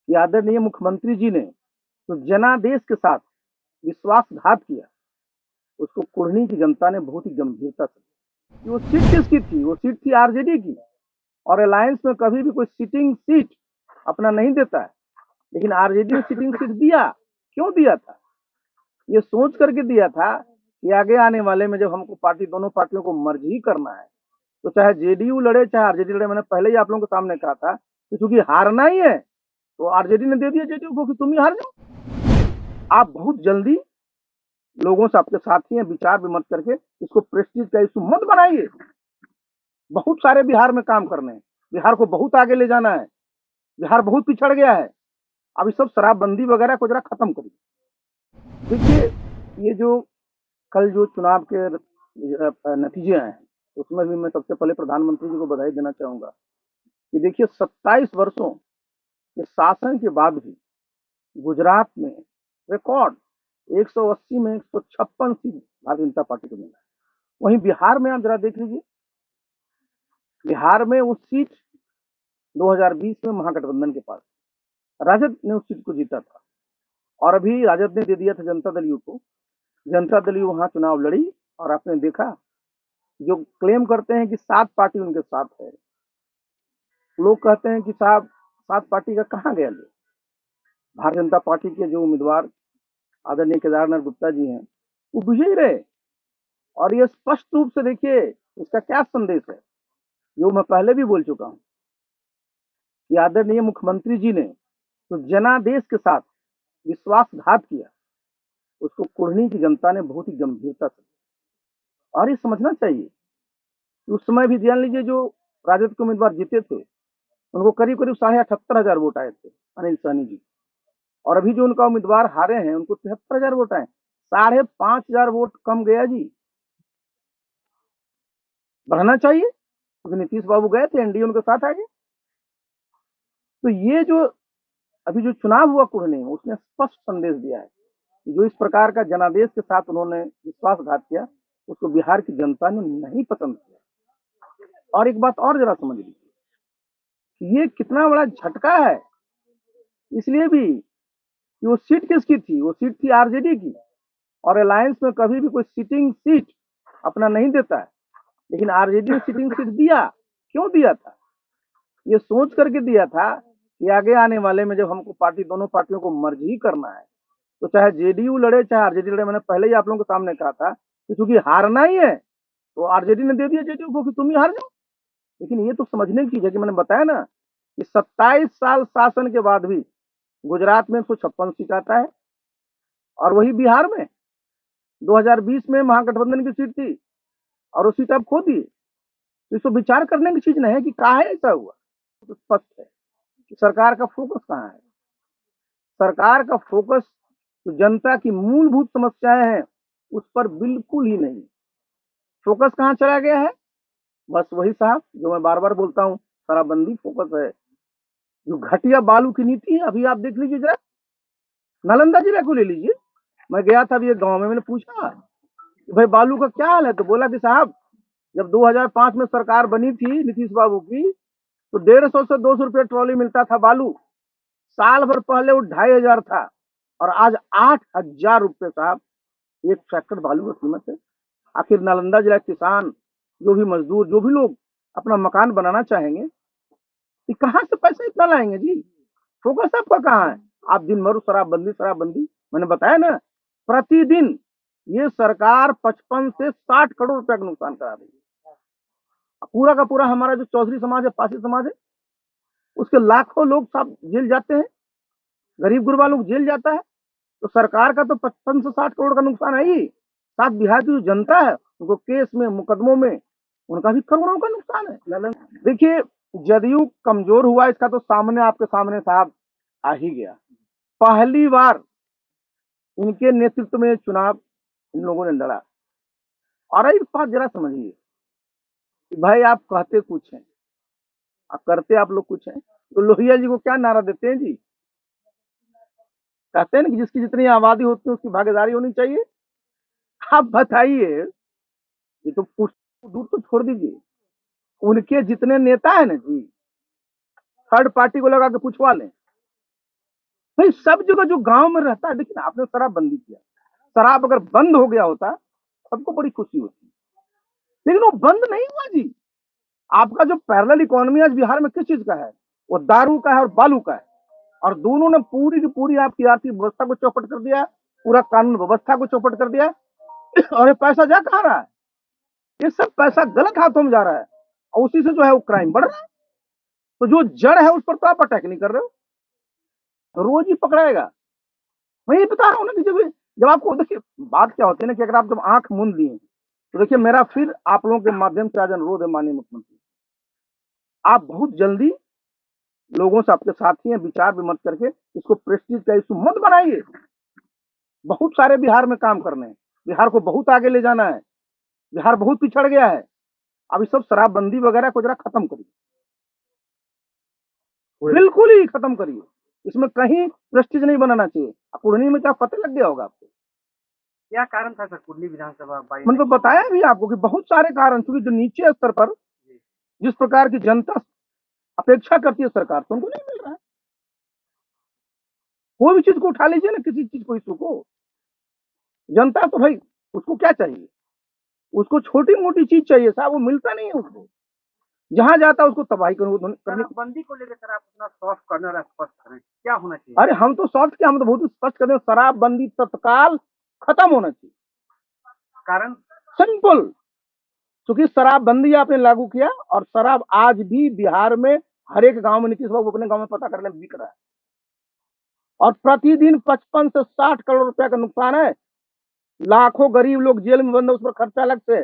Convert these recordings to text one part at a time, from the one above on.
कि आदरणीय मुख्यमंत्री जी ने तो जनादेश के साथ विश्वासघात किया, उसको कुढ़नी की जनता ने बहुत ही गंभीरता से कि वो सीट किसकी थी? वो सीट थी आरजेडी की। और अलायंस में कभी भी कोई सिटिंग सीट अपना नहीं देता है, लेकिन आरजेडी ने सिटिंग सीट दिया। क्यों दिया था? ये सोच करके दिया था कि आगे आने वाले में जब हमको पार्टी दोनों पार्टियों को मर्ज ही करना है, तो चाहे जेडीयू लड़े चाहे आरजेडी लड़े। मैंने पहले ही आप लोगों के सामने कहा था कि चूंकि हारना ही है तो आरजेडी ने दे दिया जेडीयू को कि तुम ही हार जाओ। आप बहुत जल्दी लोगों से, आपके साथी हैं, विचार विमर्श करके इसको प्रेस्टीज का इशू मत बनाइए। बहुत सारे बिहार में काम करने हैं, बिहार को बहुत आगे ले जाना है, बिहार बहुत पिछड़ गया है। अब इस सब शराबबंदी वगैरह को जरा खत्म करिए। देखिए, ये जो कल जो चुनाव के नतीजे आए हैं, उसमें भी मैं सबसे पहले प्रधानमंत्री जी को बधाई देना चाहूंगा कि देखिए 27 वर्षों के शासन के बाद भी गुजरात में रिकॉर्ड 180 में 156 सीट भारतीय जनता पार्टी को मिला है। वहीं बिहार में आप जरा देख लीजिए, बिहार में वो सीट 2020 में महागठबंधन के पास, राजद ने उस सीट को जीता था और अभी राजद ने दे दिया था जनता दल यू को। जनता दल यू वहां चुनाव लड़ी और आपने देखा, जो क्लेम करते हैं कि 7 पार्टी उनके साथ है, लोग कहते हैं कि साहब 7 पार्टी का कहाँ गया लोग? भारतीय जनता पार्टी के जो उम्मीदवार आदरणीय केदारनाथ गुप्ता जी हैं, वो विजयी रहे। और ये स्पष्ट रूप से देखिए इसका क्या संदेश है, जो मैं पहले भी बोल चुका हूं कि आदरणीय मुख्यमंत्री जी ने तो जनादेश के साथ विश्वासघात किया, उसको कुढ़नी की जनता ने बहुत ही गंभीरता से। और ये समझना चाहिए कि उस समय भी ध्यान लीजिए, जो राजद के उम्मीदवार जीते थे उनको करीब करीब 78,500 वोट आए थे, अनिल सहनी जी। और अभी जो उनका उम्मीदवार हारे हैं उनको 73,000 वोट आए। 5,500 वोट कम गया जी। बढ़ना चाहिए क्योंकि नीतीश बाबू गए थे, एनडीए उनके साथ आ गए। तो ये जो अभी जो चुनाव हुआ कुढ़नी में, उसने स्पष्ट संदेश दिया है कि जो इस प्रकार का जनादेश के साथ उन्होंने विश्वासघात किया, उसको बिहार की जनता ने नहीं पसंद किया। और एक बात और जरा समझ लीजिए, ये कितना बड़ा झटका है इसलिए भी कि वो सीट किसकी थी? वो सीट थी आरजेडी की। और अलायंस में कभी भी कोई सिटिंग सीट अपना नहीं देता है, लेकिन आरजेडी ने सिटिंग सीट दिया। क्यों दिया था? ये सोच करके दिया था कि आगे आने वाले में जब हमको पार्टी दोनों पार्टियों को मर्ज ही करना है, तो चाहे जेडीयू लड़े चाहे आरजेडी लड़े। मैंने पहले ही आप लोगों के सामने कहा था कि चूंकि हारना ही है तो आरजेडी ने दे दिया जेडीयू को कि तुम ही हार जाओ। लेकिन ये तो समझने की चीज है कि मैंने बताया ना कि 27 साल शासन के बाद भी गुजरात में 156 सीट आता है और वही बिहार में 2020 में महागठबंधन की सीट थी और वो सीट अब खो दी। तो इसको विचार करने की चीज नहीं है कि काहे ऐसा हुआ। तो स्पष्ट है कि सरकार का फोकस कहाँ है। सरकार का फोकस जो जनता की मूलभूत समस्याएं हैं उस पर बिल्कुल ही नहीं। फोकस कहाँ चला गया है? बस वही साहब जो मैं बार बार बोलता हूँ, शराबबंदी फोकस है। जो घटिया बालू की नीति है, अभी आप देख लीजिए जरा, नालंदा जिला को ले लीजिए। मैं गया था अभी एक गांव में, मैंने पूछा कि भाई बालू का क्या हाल है, तो बोला कि साहब जब 2005 में सरकार बनी थी नीतीश बाबू की, तो 150 से 200 रुपये ट्रॉली मिलता था बालू। साल भर पहले वो 2,500 था और आज 8,000 रुपये साहब एक ट्रैक्टर बालू की कीमत है। आखिर नालंदा जिला के किसान, जो भी मजदूर, जो भी लोग अपना मकान बनाना चाहेंगे, कि कहाँ से पैसे इतना लाएंगे जी? फोकस आपका कहाँ है? आप दिन भर शराबबंदी शराबबंदी। मैंने बताया ना, प्रतिदिन ये सरकार 55 से 60 करोड़ रुपया का नुकसान करा रही है। पूरा का पूरा हमारा जो चौधरी समाज है, पासी समाज है, उसके लाखों लोग सब जेल जाते हैं, गरीब गुरबा लोग जेल जाता है। तो सरकार का तो 55 से 60 करोड़ का नुकसान है ही, साथ बिहार की जो जनता है उनको केस में मुकदमों में उनका भी करोड़ों का नुकसान है। देखिए, जदयू कमजोर हुआ इसका तो सामने आपके सामने साहब आ ही गया। पहली बार इनके नेतृत्व में चुनाव इन लोगों ने लड़ा। और एक बात जरा समझिए कि भाई आप कहते कुछ हैं और करते आप लोग कुछ हैं। तो लोहिया जी को क्या नारा देते हैं जी? कहते हैं ना कि जिसकी जितनी आबादी होती है उसकी भागीदारी होनी चाहिए। आप बताइए, ये तो कुछ दूर तो छोड़ दीजिए, उनके जितने नेता है ना जी, थर्ड पार्टी को लगा के पूछवा लें, भाई सब जगह जो गांव में रहता है, देखिए ना, आपने शराब बंदी किया, शराब अगर बंद हो गया होता सबको बड़ी खुशी होती, लेकिन वो बंद नहीं हुआ जी। आपका जो पैरेलल इकोनॉमी आज बिहार में किस चीज का है, वो दारू का है और बालू का है, और दोनों ने पूरी की पूरी आपकी आर्थिक व्यवस्था को चौपट कर दिया, पूरा कानून व्यवस्था को चौपट कर दिया। और ये पैसा जा कहाँ रहा है? ये सब पैसा गलत हाथों में जा रहा है, और उसी से जो है वो क्राइम बढ़ रहा है। तो जो जड़ है उस पर तो आप अटैक नहीं कर रहे हो, रोज ही पकड़ाएगा। मैं ये बता रहा हूँ ना कि जब आपको देखिए बात क्या होती है ना, कि अगर आप जब आंख मूंद लिए, तो देखिए मेरा फिर आप लोगों के माध्यम से आज अनुरोध है माननीय मुख्यमंत्री, आप बहुत जल्दी लोगों से, आपके साथी हैं, विचार विमर्श करके इसको प्रेस्टीज का इशू मत बनाइए। बहुत सारे बिहार में काम करने हैं, बिहार को बहुत आगे ले जाना है, बिहार बहुत पिछड़ गया है। अब इस सब शराबबंदी वगैरह को जरा खत्म करिए, बिल्कुल ही खत्म करिए। इसमें कहीं प्रेस्टीज नहीं बनाना चाहिए। कुढ़नी में क्या पता लग गया होगा आपको? क्या कारण था सर कुर्ली विधानसभा बाई मैंने तो बताया भी आपको कि बहुत सारे कारण, क्योंकि जो नीचे स्तर पर जिस प्रकार की जनता अपेक्षा करती है सरकार से, उनको नहीं मिल रहा है। कोई भी चीज को उठा लीजिए ना, किसी चीज को, इशू को, जनता तो भाई उसको क्या चाहिए, उसको छोटी मोटी चीज चाहिए साहब, वो मिलता नहीं है उसको, जहां जाता है उसको तबाही करने। बंदी को लेकर सर आप अपना सॉफ्ट कॉर्नर स्पष्ट करें, क्या होना चाहिए? अरे हम तो सॉफ्ट क्या, हम तो बहुत स्पष्ट कर रहे हैं, शराबबंदी तत्काल खत्म होना चाहिए। कारण सिंपल, क्योंकि शराबबंदी आपने लागू किया, और शराब आज भी बिहार में हर एक गांव में, नीतीश बाबू अपने गांव में पता करने में बिक रहा है, और प्रतिदिन 55 से 60 करोड़ रुपया का नुकसान है। लाखों गरीब लोग जेल में बंद है, उस पर खर्चा अलग से।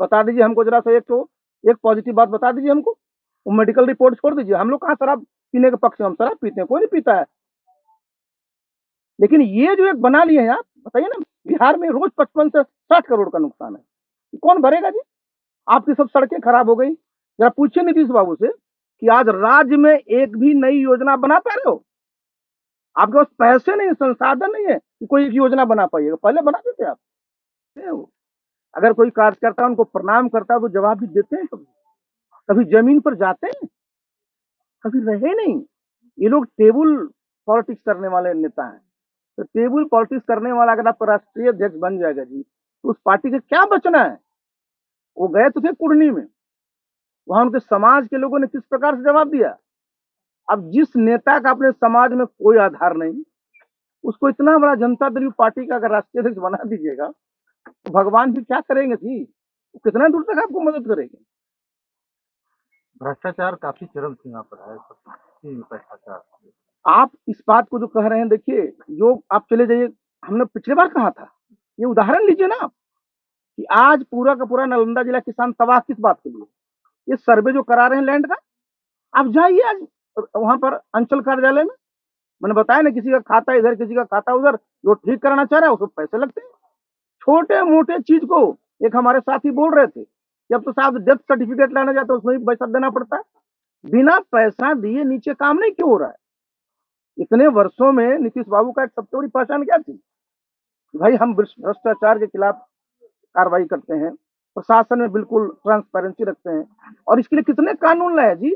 बता दीजिए हमको जरा सा, एक पॉजिटिव बात बता दीजिए हमको। वो मेडिकल रिपोर्ट छोड़ दीजिए, हम लोग कहाँ शराब पीने के पक्ष में, हम शराब पीते हैं, कोई नहीं पीता है। लेकिन ये जो एक बना लिए हैं आप, बताइए ना, बिहार में रोज 55 से 60 करोड़ का नुकसान है, कौन भरेगा जी? आपकी सब सड़कें खराब हो गई। जरा पूछिए नीतीश बाबू से कि आज राज्य में एक भी नई योजना बना पा रहे हो? आपके पास पैसे नहीं, संसाधन नहीं है कि कोई एक योजना बना पाइएगा, पहले बनाते थे आप। अगर कोई कार्यकर्ता उनको प्रणाम करता है तो जवाब भी देते हैं कभी? कभी जमीन पर जाते हैं? कभी रहे नहीं। ये लोग टेबल पॉलिटिक्स करने वाले नेता हैं। तो टेबल पॉलिटिक्स करने वाला अगर आपका राष्ट्रीय अध्यक्ष बन जाएगा जी, तो उस पार्टी का क्या बचना है? वो गए तो थे कुढ़नी में, वहां उनके समाज के लोगों ने किस प्रकार से जवाब दिया। अब जिस नेता का अपने समाज में कोई आधार नहीं, उसको इतना बड़ा जनता दल पार्टी का अगर राष्ट्रीय अध्यक्ष बना दीजिएगा, तो भगवान भी क्या करेंगे जी? वो कितना दूर तक आपको मदद करेंगे? भ्रष्टाचार काफी चरम सीमा पर है, भ्रष्टाचार। आप इस बात को जो कह रहे हैं, देखिए, जो आप चले जाइए, हमने पिछली बार कहा था, ये उदाहरण लीजिए ना, कि आज पूरा का पूरा नालंदा जिला किसान तबाह किस बात के लिए? ये सर्वे जो करा रहे हैं लैंड का, आप जाइए आज वहां पर अंचल कार्यालय में, मैंने बताया ना, किसी का खाता इधर, किसी का खाता उधर, जो ठीक कराना चाह रहा है उसको पैसे लगते हैं। छोटे मोटे चीज को, एक हमारे साथी बोल रहे थे कि अब तो साहब डेथ सर्टिफिकेट लाना जाता है, उसमें भी पैसा देना पड़ता है। बिना पैसा दिए नीचे काम नहीं क्यों हो रहा है? इतने वर्षों में नीतीश बाबू का एक सबसे बड़ी पहचान क्या थी? भाई हम भ्रष्टाचार के खिलाफ कार्रवाई करते हैं, प्रशासन में बिल्कुल ट्रांसपेरेंसी रखते हैं, और इसके लिए कितने कानून लाए जी।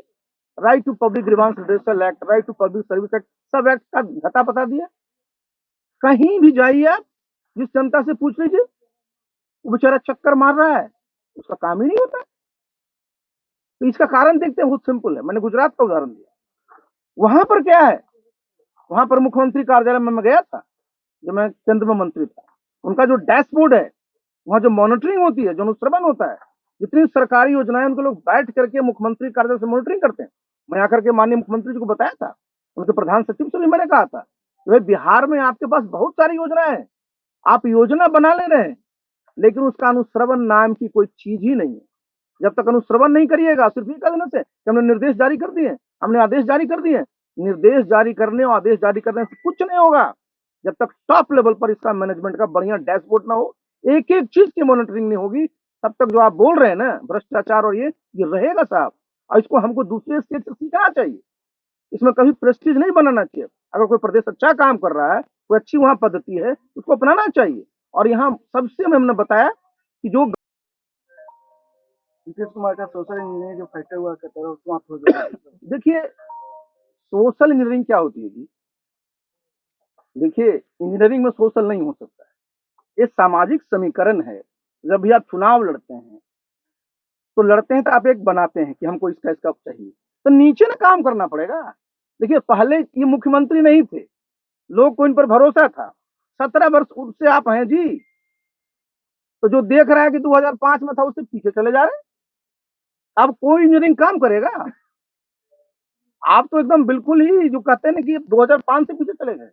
Right to public grievance redressal act, right to public service act, सब एक्ट का घटा बता दिया। कहीं भी जाइए आप, जिस जनता से पूछ लीजिए, वो बेचारा चक्कर मार रहा है, उसका काम ही नहीं होता। तो इसका कारण देखते हैं, बहुत सिंपल है। मैंने गुजरात का उदाहरण दिया, वहां पर क्या है, वहां पर मुख्यमंत्री कार्यालय में मैं गया था जब मैं केंद्र में मंत्री था। उनका जो डैशबोर्ड है, वहां जो मॉनिटरिंग होती है, जो अनुश्रवण होता है, जितनी सरकारी योजनाएं, उनको लोग बैठ करके मुख्यमंत्री कार्यालय से मॉनिटरिंग करते हैं। मैं आकर के माननीय मुख्यमंत्री जी को बताया था, उनके प्रधान सचिव से भी मैंने कहा था कि भाई बिहार में आपके पास बहुत सारी योजनाएं हैं, आप योजना बना ले रहे हैं, लेकिन उसका अनुश्रवण नाम की कोई चीज ही नहीं है। जब तक अनुश्रवण नहीं करिएगा, सिर्फ ये कह देने से कि हमने निर्देश जारी कर दिए, हमने आदेश जारी कर दिए, निर्देश जारी करने और आदेश जारी करने से कुछ नहीं होगा। जब तक टॉप लेवल पर इसका मैनेजमेंट का बढ़िया डैशबोर्ड ना हो, एक एक चीज की मॉनिटरिंग नहीं होगी, तब तक जो आप बोल रहे हैं ना भ्रष्टाचार और ये रहेगा साहब। और इसको हमको दूसरे स्टेट से सीखना चाहिए। इसमें कभी प्रेस्टीज नहीं बनाना चाहिए। अगर कोई प्रदेश अच्छा काम कर रहा है, कोई अच्छी वहां पद्धति है, उसको अपनाना चाहिए। और यहाँ सबसे हमने बताया कि जो नीतीश कुमार का सोशल इंजीनियरिंग जो फैक्टर हुआ कहता है, उसको आप देखिए, सोशल इंजीनियरिंग क्या होती है जी? देखिए, इंजीनियरिंग में सोशल नहीं हो सकता है, ये सामाजिक समीकरण है। जब भी आप चुनाव लड़ते हैं तो लड़ते हैं तो आप एक बनाते हैं कि हमको इसका इसका चाहिए, तो नीचे ना काम करना पड़ेगा। देखिए, पहले ये मुख्यमंत्री नहीं थे, लोग को इन पर भरोसा था। 17 वर्ष से आप हैं जी, तो जो देख रहा है कि 2005 में था उससे पीछे चले जा रहे हैं। अब कोई इंजीनियरिंग काम करेगा? आप तो एकदम बिल्कुल ही जो कहते हैं ना कि 2005 से पीछे चले गए।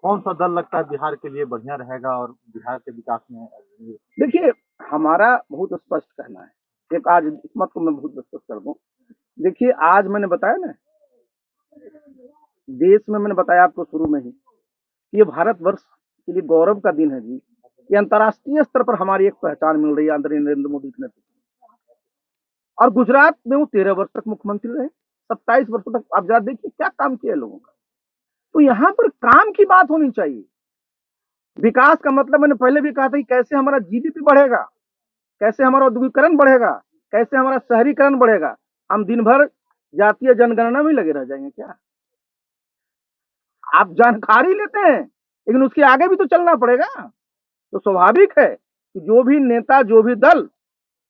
कौन सा दल लगता है बिहार के लिए बढ़िया रहेगा और बिहार के विकास में? देखिए, हमारा बहुत स्पष्ट कहना है। एक आज इस मत को मैं बहुत स्पष्ट कर दूं। देखिए, आज मैंने बताया ना, देश में मैंने बताया आपको शुरू में ही कि ये भारतवर्ष के लिए गौरव का दिन है जी। ये अंतर्राष्ट्रीय स्तर पर हमारी एक पहचान मिल रही है आदरणीय नरेंद्र मोदी के नेतृत्व में। और गुजरात में वो 13 वर्ष तक मुख्यमंत्री रहे, 27 वर्षों तक। आप जरा देखिए क्या काम किया है लोगों का। तो यहाँ पर काम की बात होनी चाहिए। विकास का मतलब मैंने पहले भी कहा था कि कैसे हमारा जीडीपी बढ़ेगा, कैसे हमारा औद्योगिकरण बढ़ेगा, कैसे हमारा शहरीकरण बढ़ेगा। हम दिन भर जातीय जनगणना में लगे रह जाएंगे क्या? आप जानकारी लेते हैं, लेकिन उसके आगे भी तो चलना पड़ेगा। तो स्वाभाविक है कि जो भी नेता, जो भी दल,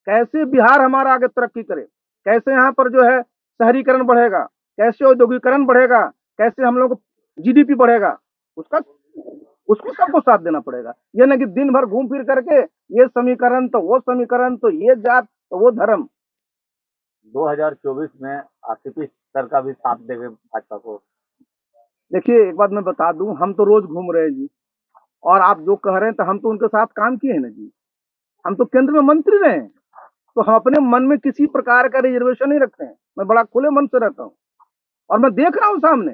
कैसे बिहार हमारा आगे तरक्की करे, कैसे यहाँ पर जो है शहरीकरण बढ़ेगा, कैसे औद्योगिकरण बढ़ेगा, कैसे हम लोग जीडीपी बढ़ेगा, उसका उसको सबको साथ देना पड़ेगा। ये ना कि दिन भर घूम फिर करके ये समीकरण तो वो समीकरण, तो ये जात तो वो धर्म। 2024 में आरसीपी सर का भी साथ देंगे भाजपा को? देखिए, एक बात मैं बता दूं, हम तो रोज घूम रहे हैं जी, और आप जो कह रहे हैं तो हम तो उनके साथ काम किए हैं ना जी। हम तो केंद्र में मंत्री रहे हैं, तो हम अपने मन में किसी प्रकार का रिजर्वेशन नहीं रखते हैं। मैं बड़ा खुले मन से रहता हूँ और मैं देख रहा हूँ सामने।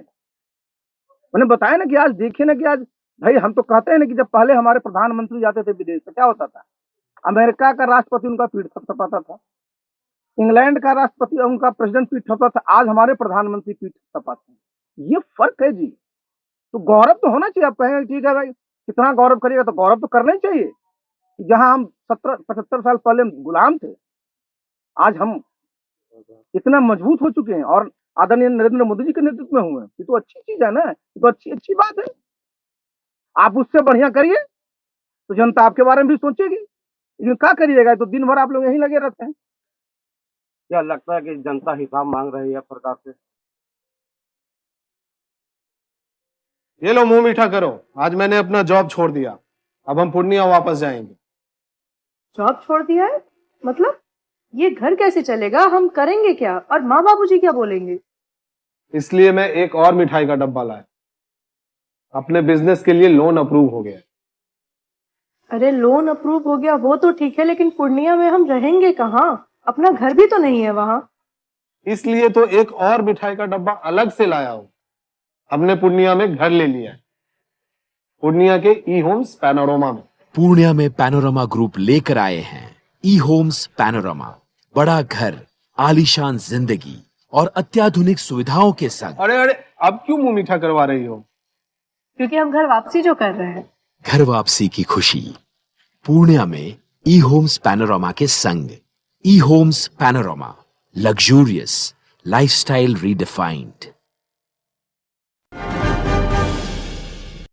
मैंने बताया ना कि आज देखिए ना कि आज भाई, हम तो कहते हैं ना कि जब पहले हमारे प्रधानमंत्री जाते थे विदेश तो क्या होता था, अमेरिका का राष्ट्रपति उनका पीठ थपथपाता था, इंग्लैंड का राष्ट्रपति उनका प्रेसिडेंट पीठ थपथपाता था। आज हमारे प्रधानमंत्री पीठ थपथपाते हैं। ये फर्क है जी। तो गौरव तो होना चाहिए। आप कहेंगे ठीक है भाई, कितना गौरव करिएगा, तो गौरव तो करना ही चाहिए। जहां हम 70-75 साल पहले गुलाम थे, आज हम इतना मजबूत हो चुके हैं और आदरणीय नरेंद्र मोदी जी के नेतृत्व में हुए हैं। ये तो अच्छी चीज है ना, ये तो अच्छी अच्छी बात है। आप उससे बढ़िया करिए तो जनता आपके बारे में भी सोचेगी। लेकिन क्या करिएगा, तो दिन भर आप लोग यहीं लगे रहते हैं। क्या लगता है कि जनता हिसाब मांग रही है सरकार से? ये लो मुंह मीठा करो, आज मैंने अपना जॉब छोड़ दिया, अब हम पूर्णिया वापस जाएंगे। जॉब छोड़ दिया है? मतलब ये घर कैसे चलेगा? हम करेंगे क्या? और माँ बाबूजी क्या बोलेंगे? इसलिए मैं एक और मिठाई का डब्बा लाया। अपने बिजनेस के लिए लोन अप्रूव हो गया। अरे लोन अप्रूव हो गया वो तो ठीक है, लेकिन पूर्णिया में हम रहेंगे कहाँ? अपना घर भी तो नहीं है वहाँ। इसलिए तो एक और मिठाई का डब्बा अलग से लाया हूं। हमने पूर्णिया में घर ले लिया है, पूर्णिया के ई होम्स पैनोरमा में। पूर्णिया में पैनोरमा ग्रुप लेकर आए हैं ई होम्स पैनोरमा। बड़ा घर, आलीशान जिंदगी और अत्याधुनिक सुविधाओं के संग। अरे अरे, अब क्यों मुंह मीठा करवा रही हो? क्योंकि हम घर वापसी जो कर रहे हैं। घर वापसी की खुशी पूर्णिया में ई होम्स पैनोरमा के संग। E Homes Panorama, luxurious lifestyle redefined.